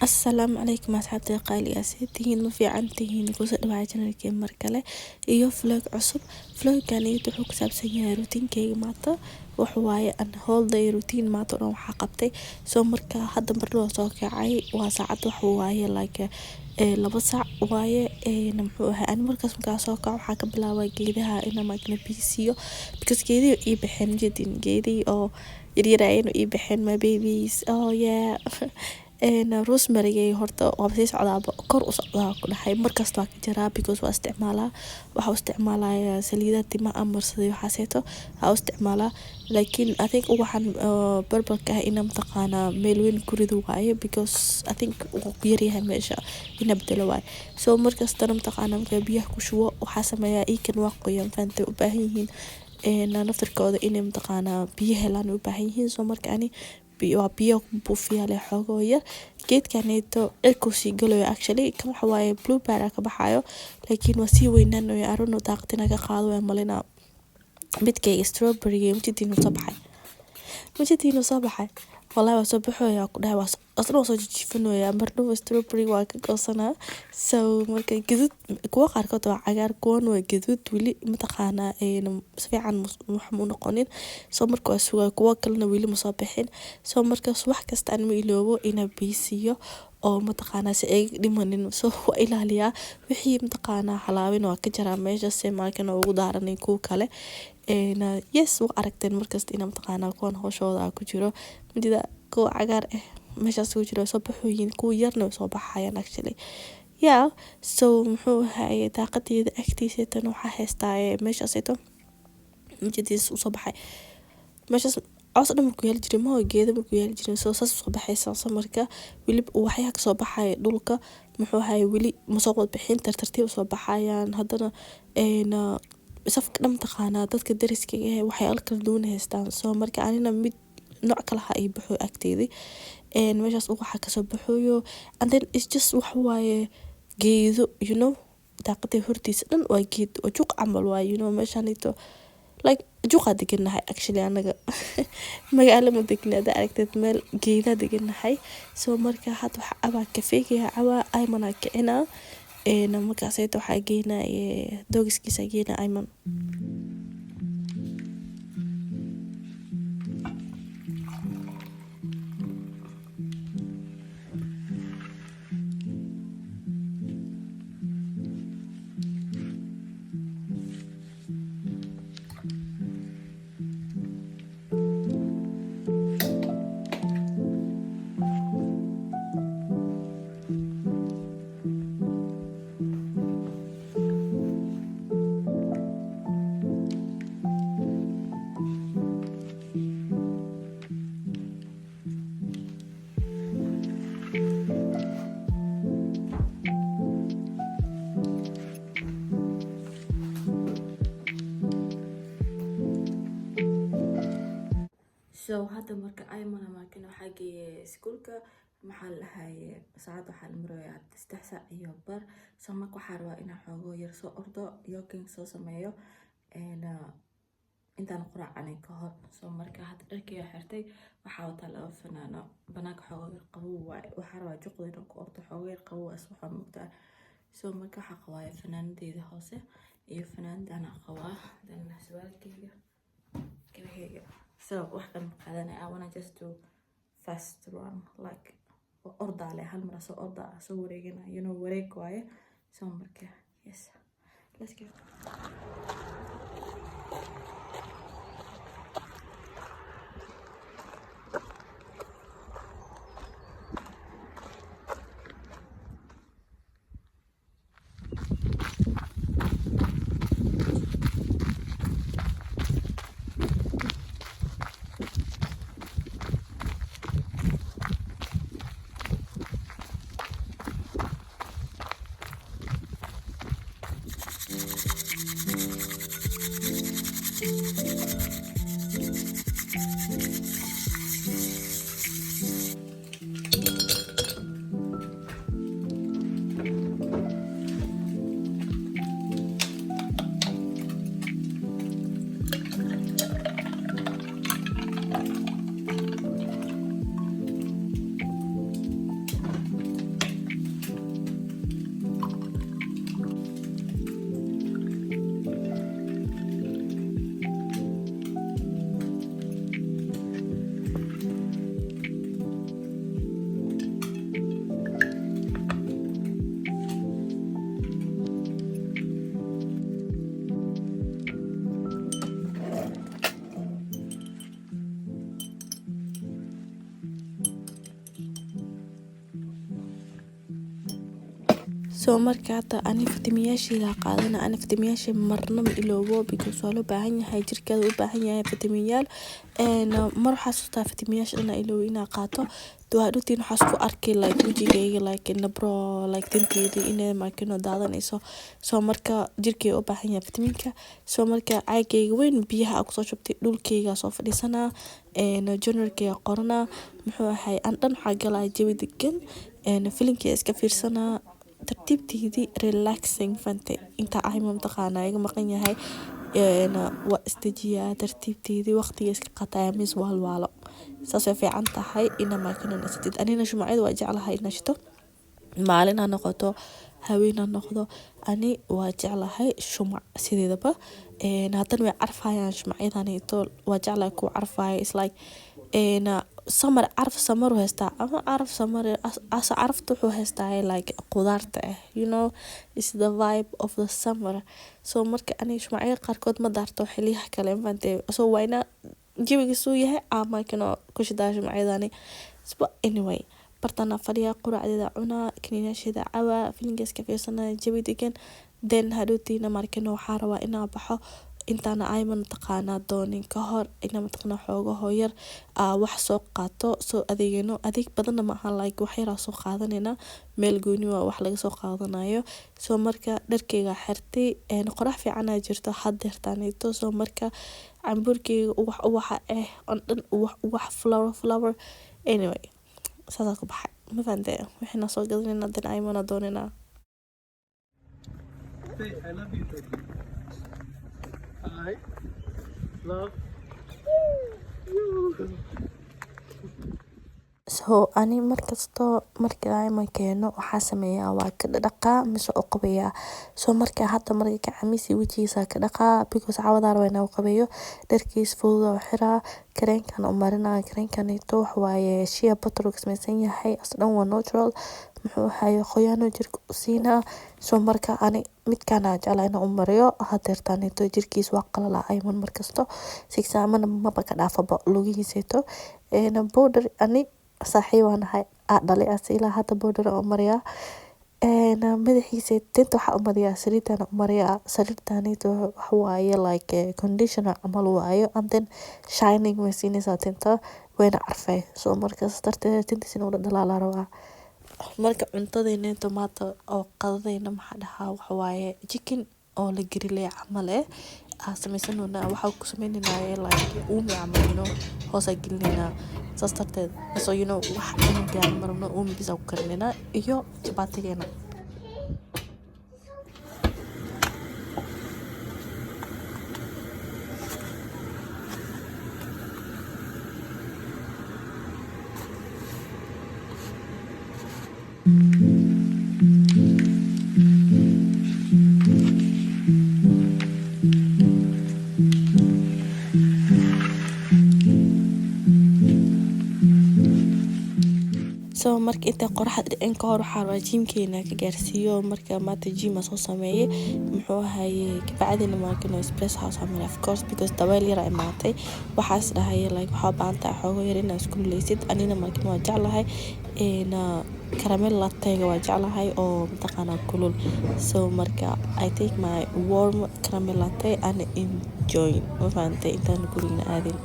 Asalaamu calaykum asxaabta qaali ah sideen ma fiican tihiin ku soo dhawaada channelkeen mar kale iyo vlog cusub. Vloggan wuxuu ku saabsan yahay routinkeyga maanta, waxa waaye an whole day routine maanta oo waxa qabtay soo marka hadda marno soo kacay waa saacad waxa waaye like 2 saac waaye muxuu ahaa aan markaas soo kaco waxa ka bilaabay geedaha ina magna bisiyo because geediyo ii baxeen jidin geedii oo yaryaraayeen ii baxeen my babies oh yeah rosemary horta waa sii socdaa kor u socdaa ku dhahay markasta waa ka jaraa because waa isticmaalaa waxa isticmaalaya saliidada timaha marsaday waxa seeto waxa isticmaalaa laakiin I think waxaan barbarka ina mataqaana meel weyn ku rido waaye because I think uu yar yahay meesha ina bedelo waaye soo markasta mataqaana marka biyaha ku shubo waxa sameeyaa iikan waa qoyan faanta u baahan yihiin naftarkooda inay mataqaana biyo helaan u baahan yihiin soo marka ani biyo buufiya leh xogo yar geedkaneeto ecosi galoy actually kan waxa waaye blueberry ka baxayo laakiin waa si weynaan oo arono daaqtina ka qaado ee malina midkay strawberry mujidin soo baxay wallahi waa soo baxaya ku dhahay waa asna soo jiifanayaa marno strawberry waa ka goosanaa so marka gadud kuwa qaarkood waa cagaar kuwan waa gadud wili mataqaana si fiican wax mu noqonin soo marka waa sugaa kuwa kalena wili ma soo bixin soo marka wax kasta aan ma iloobo ina bisiyo oo mataqaana si ay dhimanin soo waa ilaaliyaa wixii mataqaana halaawin waa ka jaraa meesha si markana ugu daaranay ku kale yes waa aragteen markasta ina mataqaana kuwan hooshooda ku jiro midida kuwa cagaar meeshaas ku jiro soo baxooyin kuwa yarna soo baxayaan actually yeah so muxuu ahaa daaqadeeda agtiisa tan waxa haystaa meeshaas ayto mididis soo baxay meeshaas aas dhan ku yeel jiray ma geedo ku yeel jiray soo soo baxaysa soo marka wili waxay ka soo baxay dhulka muxuu ahaa wili ma soo wad bixin tartiib soo baxayaan haddana safka dhan taqaana dadka dariska waxay kala duwan haystaan soo marka anina mid nooc kala ha ay baxo agteedii meeshaas waxa ka soo baxooyo and then it's just wax waaye geedo you know daaqada hortiisa dhan waa geed oo juq camal waa you know meeshanito like juqa deganahay actually anaga magaalo ma degnada aragtid meel geeda deganahay soo marka had waxa aba kafeega awa ayman kicina markaas ay waxa geynaa doogiskiisa geynaa ayman so hadda marka ay markan waxa geeyay iskuulka maxaa lahaay saacad waxa la marayaa 3 saac iyo bar soo marka waxa rabaa inaan xogo yar soo ordo jogging soo sameeyo intaan quraacana ka hor soo marka hadda dharkii xirtay waxa wata laba fanaano banaanka xogo yar qabow waxa rabaa juqdina ku ordo xogo yar qabow waxa mugtaa soo marka waxa qabaa fanaanadeeda hoose iyo fanaanadana qabaa dan suwaalkeyga kaliya so waxaan qaadanay I wanna just do fast run like ordale hal mar soo orda soo wareegana you know wareeg waaye soo marka yes let's go soo marka hada ani fitamiinyaasha qaadana ani fitamiinyaasha marna ma iloobo because waa loo baahan yahay jirkeeda u baahan yahay fitamiinyaal mar waxaa xasuustaa fitamiinyaasha inaa iloobo inaa qaato waa dhutiin waxaa isku arkay like wajigayga like nabro like tinteedii inay maakino daadanayso soo marka jirkeyga u baahan yahay fitamiinka soo marka caagayga weyn biyaha ku soo shubtay dhulkayga soo fadhiisana journalkayga qorana muxuu ahay aan dhan waxaa galaa jawi degan filimkii iska fiirsanaa tartiibteedii relaxing fante inta ay mantaqaana iga maqan yahay waa istajiyaa tartiibteedii waqtiga iska qataya mis waalwaalo saas way fiican tahay ina maakino nasatid anina shumacada waa jeclahay nashto maalin ha noqoto haween ha noqdo ani waa jeclahay shumac sideedaba hadan way carfayaan shumacyadanito waa jeclahay ku carfaya is like summer carf summer heystaa ama carf summer as carftu wuxuu heystaa like qudaarta you know is the vibe of the summer so marka ani shumacyo qaarkood ma daarto xiliyaha kale fante so wayna jawiga soo yahay ama kano ku shidaa shumacyadani but anyway bartana fadhiya quraacdeeda cuna kaniinashada cawa filingeeska fiirsana jawi degan then hadootiina markano waxaa rabaa inaa baxo intaana ayman taqaana doonin ka hor ina mataqana xoogo hooyar wax soo qaato soo adeegano adeeg badan ma aha like wax yar soo qaadanayna meel gooni waa wax laga soo qaadanayo soo marka dharkeyga xirtay qorax fiican jirto hadeertaanito soo marka camburkeyga waxa on dhan wax flower anyway saas ku baxay ma fahantay waxina soo gadanayna dan ayman doonina I love you, baby. I love you. so ani markasto marka ay ma keeno waxa sameeyaa waa ka dhaqa mise oo qabaya soo marka hada marka ka camisi wajigiisa ka dhaqa because cawadaar wayna u qabayo dharkiis fudud oo xira kareenkan oo marina kareenkanito wax waaye shea butter sameysan yahay aslan waa natural muxuu hayo qoyaano jirka siina soo marka ani midkana jeclayna u mariyo hadeertaanito jirkiis waa qalala ayman markasto sigsaamana ma baka dhaafaba lugihiiseeto powder ani saaxiibana hay dhalay asila hada powder oo mariya madaxiisa tinta waxa u mariya saliidana u mariya saliidanito wax waaye like conditioner amal waayo and then shining way siinaysaa tinta wayna carfay soo markaas darteed tintiisina u dhalaala rabaa marka cuntadeena tomato oo qadadayna maxaa dhahaa wax waaye chicken oo la grillay camal sameysanuna waxa ku sameynaa like uumi camal hoosa gelinayna saas darteed so you know wax inuu gaar marno uumi bisa ku karinayna iyo chapatigeena so marka inta qoraxda dhicin ka hor waxaa rabaa jimkeena ka gaarsiiyo marka maanta jima soo sameeyay muxuu ahaayay kabacdina maakino express house amir of course because dabeel yar ay maatay waxaas dhahay like waxa baanta xoogo yar inaa isku leeysid anina maakino waa jeclahay caramel latte waa jeclahay oo mataqaana kulul so marka I take my warm caramel latte and enjoy ma fahantay intaan guriga aadin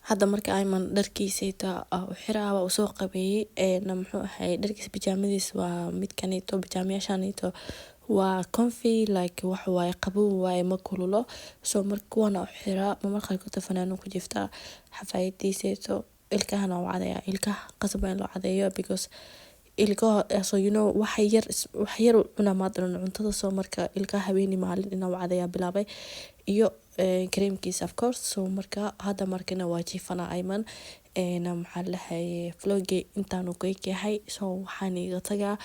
hada marka ayman dharkiisayta u xiraaba u soo qabeeyay muxuu ahay dharkiisa bijaamadiis waa midkanito bijaamiyashanito waa comfy like wax waaye qabow waaye ma kululo soo marka kuwana u xiraa marka qaarkood fanaano ku jifta xafaayadiisayto ilkahana waa cadeeya ilkaha qasab in loo cadeeyo because ilkaha so you know wax yar una maadran cuntada soo marka ilkaha habeeni maalin inaa u cadeeya bilaabay iyo creamkiisa of course so marka hada markana waa jiifana ayman maxaa lahay vlogge intaanu ku yahay so waxaan iga tagaa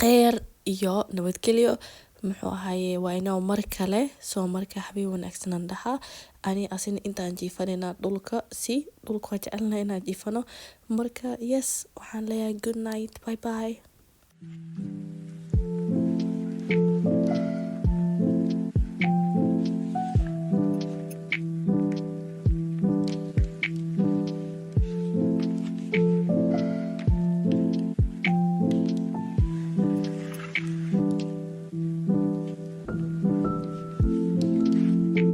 qeyr iyo nabadgelyo muxuu ahaaye waa inaa mar kale soo marka habeen wanaagsanan dhaha ani asina intaan jiifanayna dhulka dhulka waa jecelna inaan jiifano marka yes waxaan leeyahay good night bye bye